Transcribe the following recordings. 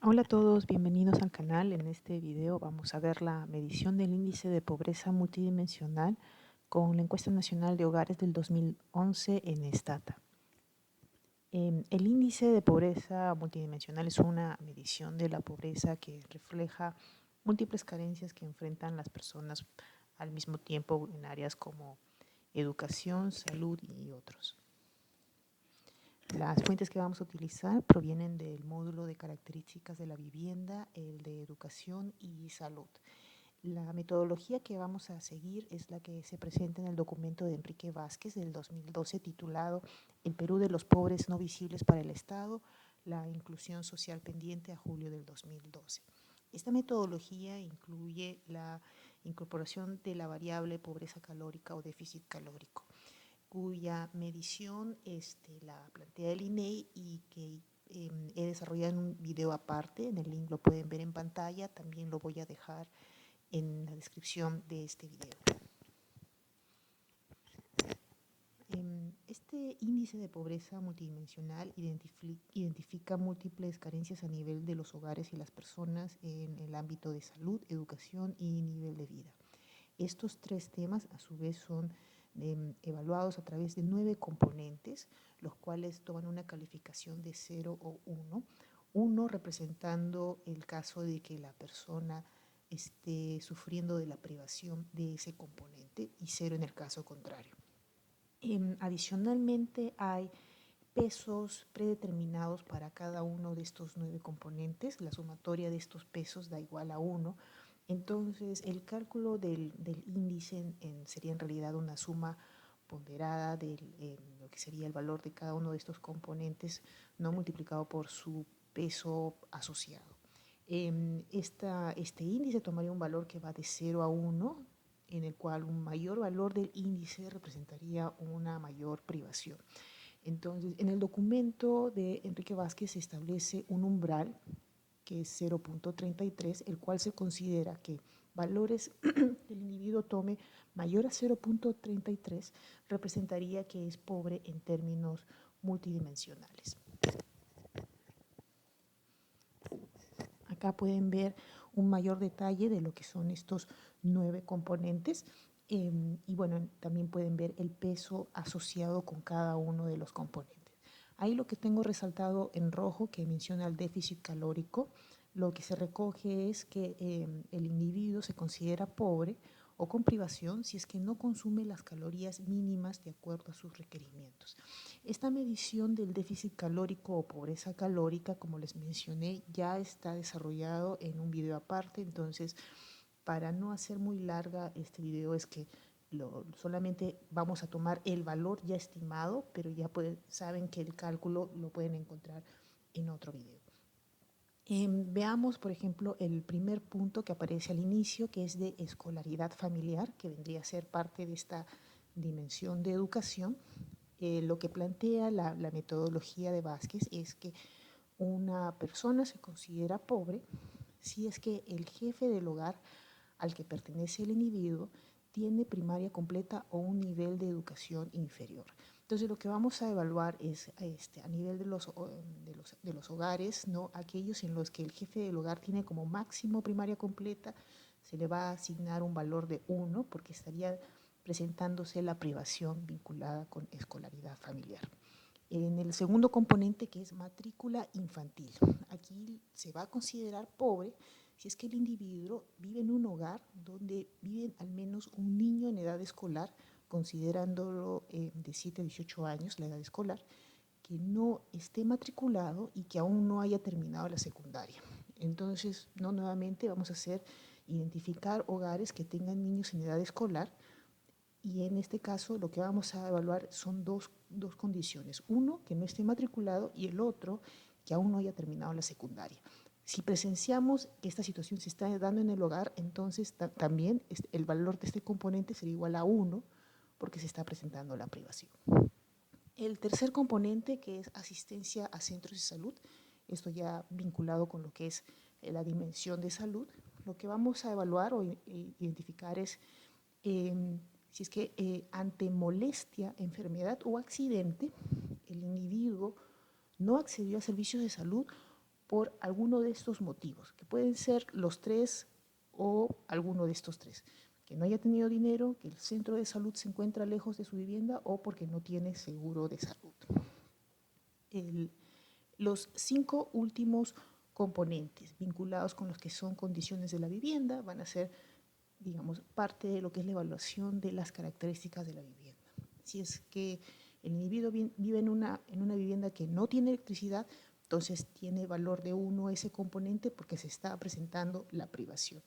Hola a todos, bienvenidos al canal. En este video vamos a ver la medición del índice de pobreza multidimensional con la encuesta nacional de hogares del 2011 en Estata. El índice de pobreza multidimensional es una medición de la pobreza que refleja múltiples carencias que enfrentan las personas al mismo tiempo en áreas como educación, salud y otros. Las fuentes que vamos a utilizar provienen del módulo de características de la vivienda, el de educación y salud. La metodología que vamos a seguir es la que se presenta en el documento de Enrique Vázquez del 2012 titulado El Perú de los pobres no visibles para el Estado, la inclusión social pendiente a julio del 2012. Esta metodología incluye la incorporación de la variable pobreza calórica o déficit calórico, cuya medición la plantea el INEI y que he desarrollado en un video aparte. En el link lo pueden ver en pantalla, también lo voy a dejar en la descripción de este video. Este índice de pobreza multidimensional identifica múltiples carencias a nivel de los hogares y las personas en el ámbito de salud, educación y nivel de vida. Estos tres temas a su vez son evaluados a través de 9 componentes, los cuales toman una calificación de 0 o 1, 1 representando el caso de que la persona esté sufriendo de la privación de ese componente y 0 en el caso contrario. Adicionalmente hay pesos predeterminados para cada uno de estos 9 componentes. La sumatoria de estos pesos da igual a 1. Entonces, el cálculo del índice sería en realidad una suma ponderada de lo que sería el valor de cada uno de estos componentes, no multiplicado por su peso asociado. Este índice tomaría un valor que va de 0 a 1, en el cual un mayor valor del índice representaría una mayor privación. Entonces, en el documento de Enrique Vázquez se establece un umbral que es 0.33, el cual se considera que valores que el individuo tome mayor a 0.33 representaría que es pobre en términos multidimensionales. Acá pueden ver un mayor detalle de lo que son estos 9 componentes y bueno, también pueden ver el peso asociado con cada uno de los componentes. Ahí lo que tengo resaltado en rojo que menciona el déficit calórico, lo que se recoge es que el individuo se considera pobre o con privación si es que no consume las calorías mínimas de acuerdo a sus requerimientos. Esta medición del déficit calórico o pobreza calórica, como les mencioné, ya está desarrollado en un video aparte, entonces para no hacer muy larga este video es que solamente vamos a tomar el valor ya estimado, pero ya saben que el cálculo lo pueden encontrar en otro video. Veamos, por ejemplo, el primer punto que aparece al inicio, que es de escolaridad familiar, que vendría a ser parte de esta dimensión de educación. Lo que plantea la metodología de Vázquez es que una persona se considera pobre si es que el jefe del hogar al que pertenece el individuo tiene primaria completa o un nivel de educación inferior. Entonces, lo que vamos a evaluar es a nivel de los hogares, ¿no? Aquellos en los que el jefe del hogar tiene como máximo primaria completa, se le va a asignar un valor de 1 porque estaría presentándose la privación vinculada con escolaridad familiar. En el segundo componente, que es matrícula infantil, aquí se va a considerar pobre si es que el individuo vive en un hogar donde vive al menos un niño en edad escolar, considerándolo de 7 a 18 años, la edad escolar, que no esté matriculado y que aún no haya terminado la secundaria. Entonces, nuevamente vamos a identificar hogares que tengan niños en edad escolar, y en este caso lo que vamos a evaluar son dos condiciones. Uno, que no esté matriculado, y el otro, que aún no haya terminado la secundaria. Si presenciamos que esta situación se está dando en el hogar, entonces también el valor de este componente sería igual a 1 porque se está presentando la privación. El tercer componente, que es asistencia a centros de salud, esto ya vinculado con lo que es la dimensión de salud, lo que vamos a evaluar o identificar es si es que ante molestia, enfermedad o accidente, el individuo no accedió a servicios de salud por alguno de estos motivos, que pueden ser los tres o alguno de estos tres. Que no haya tenido dinero, que el centro de salud se encuentra lejos de su vivienda o porque no tiene seguro de salud. Los 5 últimos componentes vinculados con los que son condiciones de la vivienda van a ser, digamos, parte de lo que es la evaluación de las características de la vivienda. Si es que el individuo vive en una vivienda que no tiene electricidad, entonces tiene valor de 1 ese componente porque se está presentando la privación.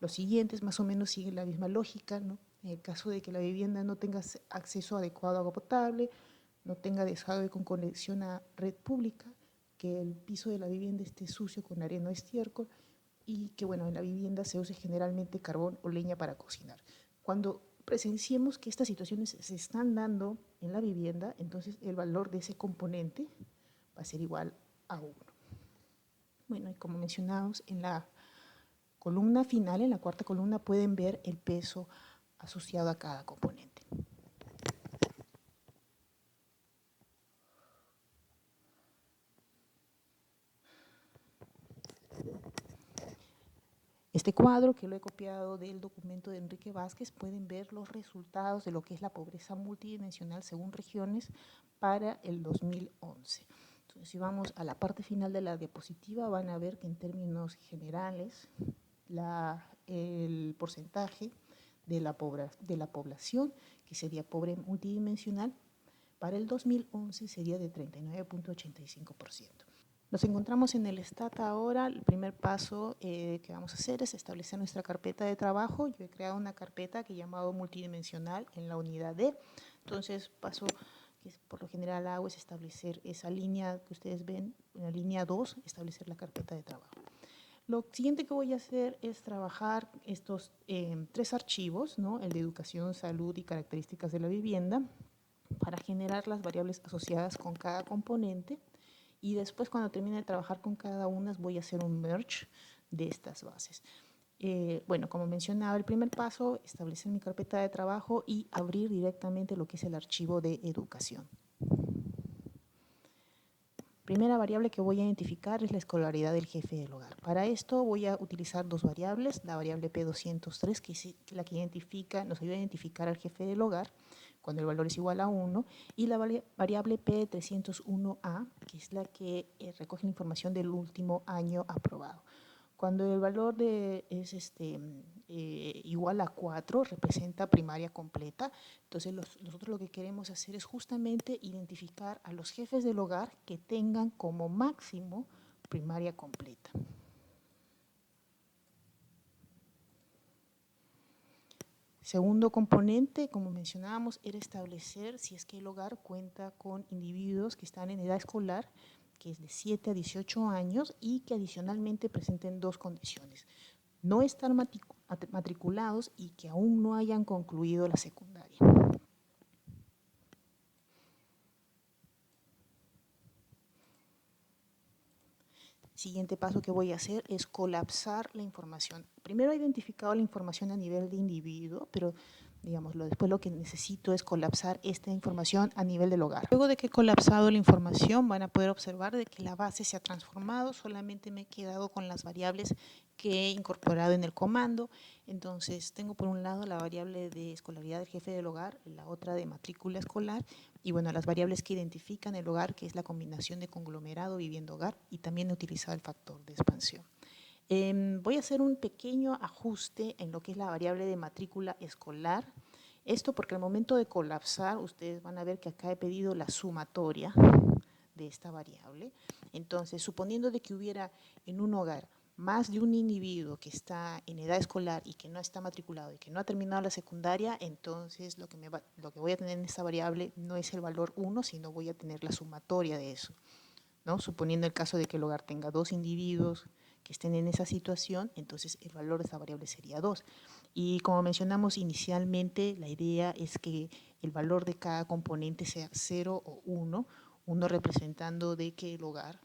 Los siguientes más o menos siguen la misma lógica, ¿no? En el caso de que la vivienda no tenga acceso adecuado a agua potable, no tenga desagüe con conexión a red pública, que el piso de la vivienda esté sucio con arena o estiércol y que, bueno, en la vivienda se use generalmente carbón o leña para cocinar. Cuando presenciemos que estas situaciones se están dando en la vivienda, entonces el valor de ese componente va a ser igual a 1. Bueno, y como mencionamos, en la columna final, en la cuarta columna, pueden ver el peso asociado a cada componente. Este cuadro, que lo he copiado del documento de Enrique Vázquez, pueden ver los resultados de lo que es la pobreza multidimensional según regiones para el 2011. Entonces, si vamos a la parte final de la diapositiva, van a ver que en términos generales el porcentaje de la población, que sería pobre multidimensional, para el 2011 sería de 39.85%. Nos encontramos en el STAT ahora. El primer paso que vamos a hacer es establecer nuestra carpeta de trabajo. Yo he creado una carpeta que he llamado multidimensional en la unidad D. Entonces, paso que por lo general hago es establecer esa línea que ustedes ven, en la línea 2, establecer la carpeta de trabajo. Lo siguiente que voy a hacer es trabajar estos 3 archivos, ¿no? El de educación, salud y características de la vivienda, para generar las variables asociadas con cada componente. Y después, cuando termine de trabajar con cada una, voy a hacer un merge de estas bases. Bueno, como mencionaba, el primer paso, establecer mi carpeta de trabajo y abrir directamente lo que es el archivo de educación. Primera variable que voy a identificar es la escolaridad del jefe del hogar. Para esto voy a utilizar 2 variables, la variable P203, que es la que nos ayuda a identificar al jefe del hogar, cuando el valor es igual a 1, y la variable P301A, que es la que recoge la información del último año aprobado. Cuando el valor es igual a 4, representa primaria completa. Entonces, nosotros lo que queremos hacer es justamente identificar a los jefes del hogar que tengan como máximo primaria completa. Segundo componente, como mencionábamos, era establecer si es que el hogar cuenta con individuos que están en edad escolar, que es de 7 a 18 años y que adicionalmente presenten 2 condiciones: no estar matriculados y que aún no hayan concluido la secundaria. Siguiente paso que voy a hacer es colapsar la información. Primero he identificado la información a nivel de individuo, pero después lo que necesito es colapsar esta información a nivel del hogar. Luego de que he colapsado la información, van a poder observar de que la base se ha transformado, solamente me he quedado con las variables que he incorporado en el comando. Entonces, tengo por un lado la variable de escolaridad del jefe del hogar, la otra de matrícula escolar, y bueno, las variables que identifican el hogar, que es la combinación de conglomerado, vivienda, hogar, y también he utilizado el factor de expansión. Voy a hacer un pequeño ajuste en lo que es la variable de matrícula escolar. Esto porque al momento de colapsar, ustedes van a ver que acá he pedido la sumatoria de esta variable. Entonces, suponiendo de que hubiera en un hogar más de un individuo que está en edad escolar y que no está matriculado y que no ha terminado la secundaria, entonces lo que voy a tener en esta variable no es el valor 1, sino voy a tener la sumatoria de eso, ¿no? Suponiendo el caso de que el hogar tenga 2 individuos que estén en esa situación, entonces el valor de esta variable sería 2. Y como mencionamos inicialmente, la idea es que el valor de cada componente sea 0 o 1, 1 representando de que el hogar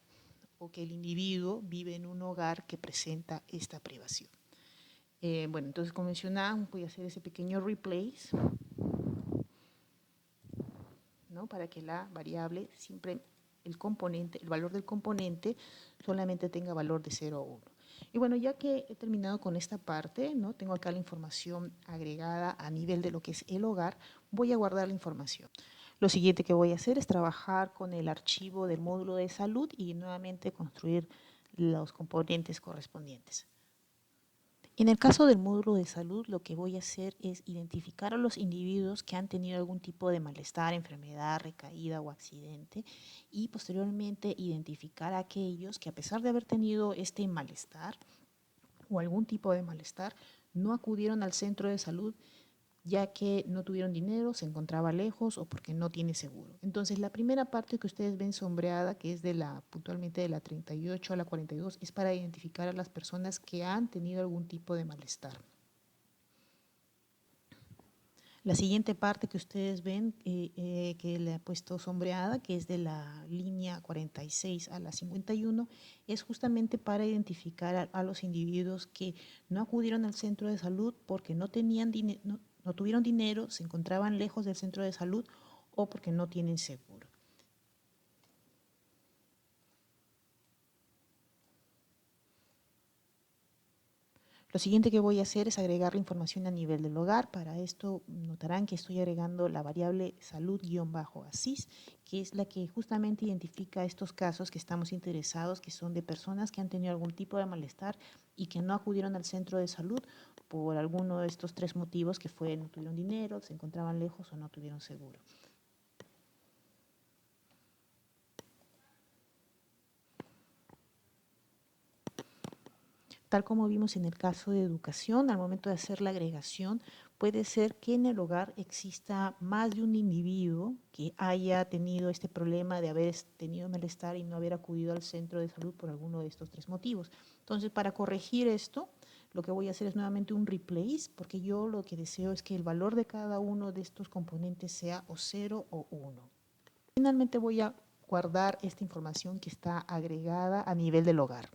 o que el individuo vive en un hogar que presenta esta privación. Bueno, entonces como mencionaba, voy a hacer ese pequeño replace, ¿no? Para que la variable siempre el componente, el valor del componente solamente tenga valor de 0 a 1. Y bueno, ya que he terminado con esta parte, ¿no? Tengo acá la información agregada a nivel de lo que es el hogar, voy a guardar la información. Lo siguiente que voy a hacer es trabajar con el archivo del módulo de salud y nuevamente construir los componentes correspondientes. En el caso del módulo de salud, lo que voy a hacer es identificar a los individuos que han tenido algún tipo de malestar, enfermedad, recaída o accidente y posteriormente identificar a aquellos que a pesar de haber tenido este malestar o algún tipo de malestar, no acudieron al centro de salud ya que no tuvieron dinero, se encontraba lejos o porque no tiene seguro. Entonces, la primera parte que ustedes ven sombreada, que es puntualmente de la 38 a la 42, es para identificar a las personas que han tenido algún tipo de malestar. La siguiente parte que ustedes ven, que le he puesto sombreada, que es de la línea 46 a la 51, es justamente para identificar a los individuos que no acudieron al centro de salud porque no tenían no tuvieron dinero, se encontraban lejos del centro de salud o porque no tienen seguro. Lo siguiente que voy a hacer es agregar la información a nivel del hogar. Para esto notarán que estoy agregando la variable salud-ASIS, que es la que justamente identifica estos casos que estamos interesados, que son de personas que han tenido algún tipo de malestar y que no acudieron al centro de salud por alguno de estos 3 motivos, que fue no tuvieron dinero, se encontraban lejos o no tuvieron seguro. Tal como vimos en el caso de educación, al momento de hacer la agregación, puede ser que en el hogar exista más de un individuo que haya tenido este problema de haber tenido malestar y no haber acudido al centro de salud por alguno de estos 3 motivos. Entonces, para corregir esto, lo que voy a hacer es nuevamente un replace, porque yo lo que deseo es que el valor de cada uno de estos componentes sea o 0 o 1. Finalmente voy a guardar esta información que está agregada a nivel del hogar.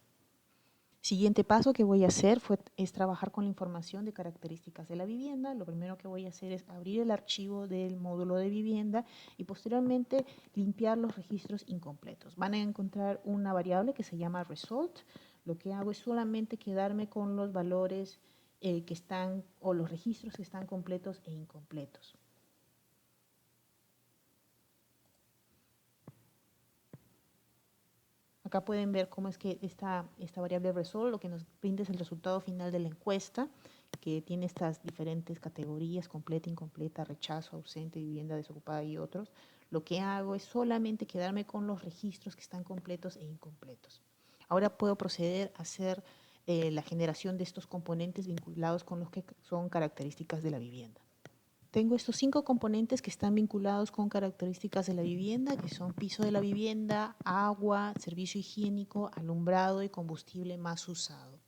Siguiente paso que voy a hacer es trabajar con la información de características de la vivienda. Lo primero que voy a hacer es abrir el archivo del módulo de vivienda y posteriormente limpiar los registros incompletos. Van a encontrar una variable que se llama result. Lo que hago es solamente quedarme con los valores que están o los registros que están completos e incompletos. Acá pueden ver cómo es que esta variable result lo que nos brinda es el resultado final de la encuesta, que tiene estas diferentes categorías: completa, incompleta, rechazo, ausente, vivienda desocupada y otros. Lo que hago es solamente quedarme con los registros que están completos e incompletos. Ahora puedo proceder a hacer la generación de estos componentes vinculados con los que son características de la vivienda. Tengo estos 5 componentes que están vinculados con características de la vivienda, que son piso de la vivienda, agua, servicio higiénico, alumbrado y combustible más usado.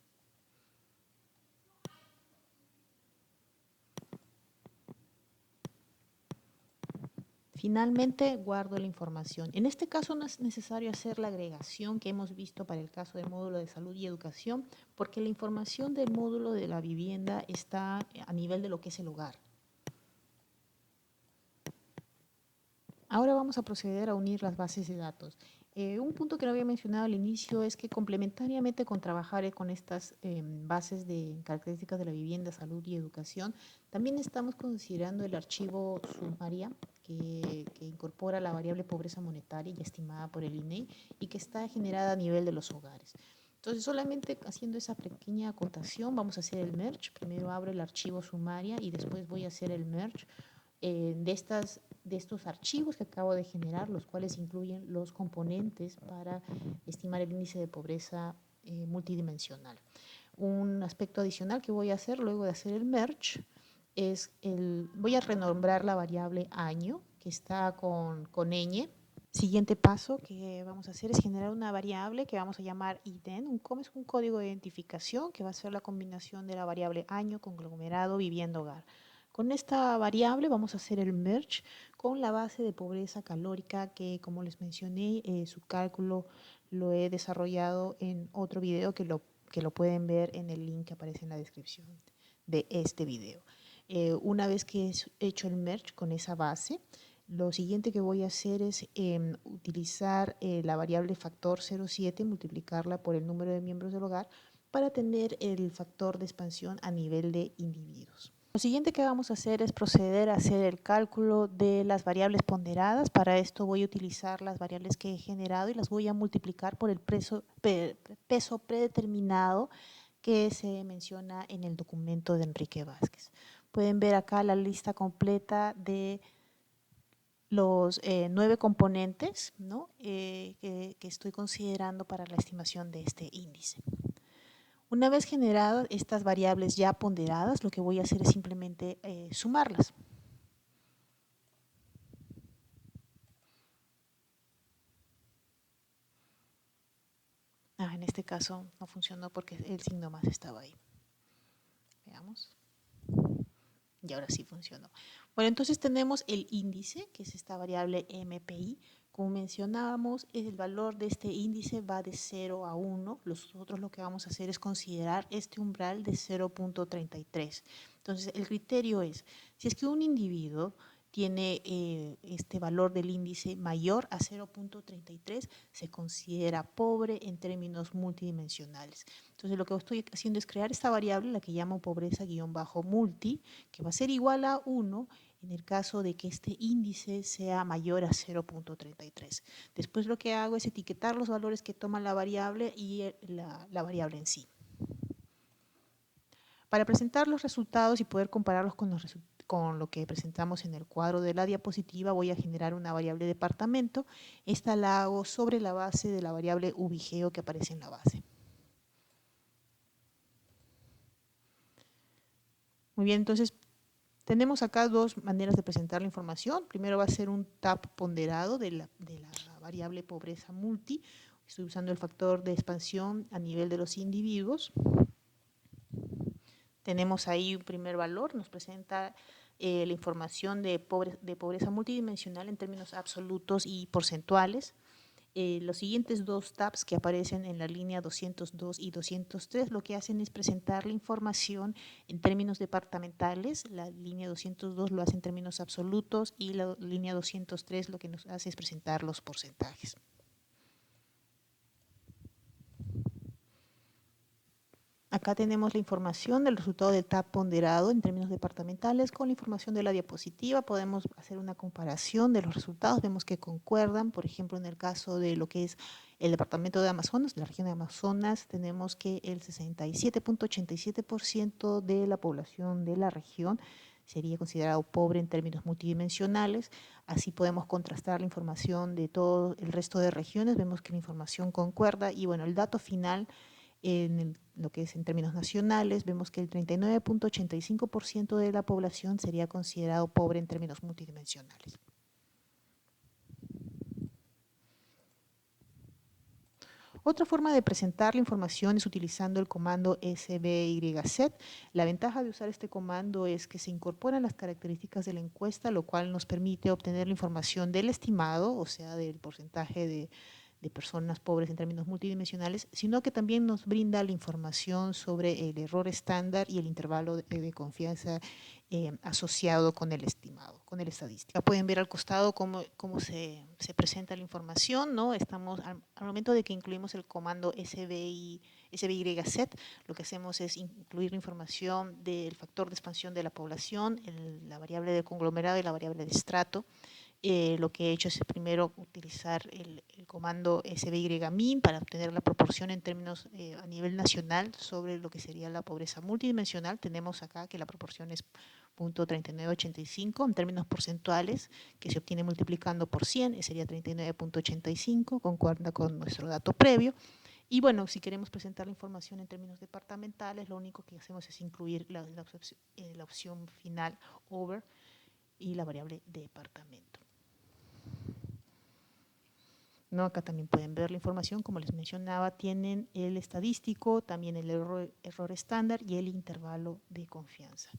Finalmente, guardo la información. En este caso no es necesario hacer la agregación que hemos visto para el caso del módulo de salud y educación, porque la información del módulo de la vivienda está a nivel de lo que es el hogar. Ahora vamos a proceder a unir las bases de datos. Un punto que no había mencionado al inicio es que complementariamente con trabajar con estas bases de características de la vivienda, salud y educación, también estamos considerando el archivo sumaria que incorpora la variable pobreza monetaria ya estimada por el INEI y que está generada a nivel de los hogares. Entonces, solamente haciendo esa pequeña acotación, vamos a hacer el merge. Primero abro el archivo sumaria y después voy a hacer el merge de estos archivos que acabo de generar, los cuales incluyen los componentes para estimar el índice de pobreza multidimensional. Un aspecto adicional que voy a hacer luego de hacer el merge es voy a renombrar la variable año, que está con ñ. Siguiente paso que vamos a hacer es generar una variable que vamos a llamar IDEN, es un código de identificación que va a ser la combinación de la variable año, conglomerado, vivienda, hogar. Con esta variable vamos a hacer el merge con la base de pobreza calórica que, como les mencioné, su cálculo lo he desarrollado en otro video que lo pueden ver en el link que aparece en la descripción de este video. Una vez que he hecho el merge con esa base, Lo siguiente que voy a hacer es utilizar la variable factor 0,7, multiplicarla por el número de miembros del hogar para tener el factor de expansión a nivel de individuos. Lo siguiente que vamos a hacer es proceder a hacer el cálculo de las variables ponderadas. Para esto voy a utilizar las variables que he generado y las voy a multiplicar por el peso predeterminado que se menciona en el documento de Enrique Vázquez. Pueden ver acá la lista completa de los 9 componentes, ¿no? que estoy considerando para la estimación de este índice. Una vez generadas estas variables ya ponderadas, lo que voy a hacer es simplemente sumarlas. En este caso no funcionó porque el signo más estaba ahí. Veamos. Y ahora sí funcionó. Bueno, entonces tenemos el índice, que es esta variable MPI. Como mencionábamos, el valor de este índice va de 0 a 1. Nosotros lo que vamos a hacer es considerar este umbral de 0,33. Entonces, el criterio es, si es que un individuo tiene este valor del índice mayor a 0,33, se considera pobre en términos multidimensionales. Entonces, lo que estoy haciendo es crear esta variable, la que llamo pobreza-multi, que va a ser igual a 1 en el caso de que este índice sea mayor a 0,33. Después lo que hago es etiquetar los valores que toma la variable y la variable en sí. Para presentar los resultados y poder compararlos con lo que presentamos en el cuadro de la diapositiva, voy a generar una variable departamento. Esta la hago sobre la base de la variable ubigeo que aparece en la base. Muy bien, entonces tenemos acá dos maneras de presentar la información. Primero va a ser un TAP ponderado de la variable pobreza multi. Estoy usando el factor de expansión a nivel de los individuos. Tenemos ahí un primer valor, nos presenta la información de pobreza multidimensional en términos absolutos y porcentuales. Los siguientes dos tabs que aparecen en la línea 202 y 203 lo que hacen es presentar la información en términos departamentales. La línea 202 lo hace en términos absolutos y la línea 203 lo que nos hace es presentar los porcentajes. Acá tenemos la información del resultado del TAP ponderado en términos departamentales con la información de la diapositiva. Podemos hacer una comparación de los resultados, vemos que concuerdan. Por ejemplo, en el caso de lo que es el departamento de Amazonas, la región de Amazonas, tenemos que el 67,87% de la población de la región sería considerado pobre en términos multidimensionales. Así podemos contrastar la información de todo el resto de regiones, vemos que la información concuerda y bueno, el dato final lo que es en términos nacionales, vemos que el 39,85% de la población sería considerado pobre en términos multidimensionales. Otra forma de presentar la información es utilizando el comando SBYZ. La ventaja de usar este comando es que se incorporan las características de la encuesta, lo cual nos permite obtener la información del estimado, o sea, del porcentaje de personas pobres en términos multidimensionales, sino que también nos brinda la información sobre el error estándar y el intervalo de confianza asociado con el estimado, con el estadístico. Pueden ver al costado cómo se presenta la información, ¿no? Estamos, al momento de que incluimos el comando SBYZ, lo que hacemos es incluir la información del factor de expansión de la población, la variable de conglomerado y la variable de estrato. Lo que he hecho es primero utilizar el comando SBYmin para obtener la proporción en términos a nivel nacional sobre lo que sería la pobreza multidimensional. Tenemos acá que la proporción es 0,3985 en términos porcentuales, que se obtiene multiplicando por 100, sería 39,85, concuerda con nuestro dato previo. Y bueno, si queremos presentar la información en términos departamentales, lo único que hacemos es incluir la opción final over y la variable departamento. ¿No? Acá también pueden ver la información, como les mencionaba, tienen el estadístico, también el error estándar y el intervalo de confianza.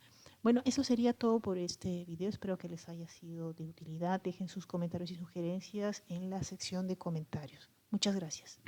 Bueno, eso sería todo por este video, espero que les haya sido de utilidad. Dejen sus comentarios y sugerencias en la sección de comentarios. Muchas gracias.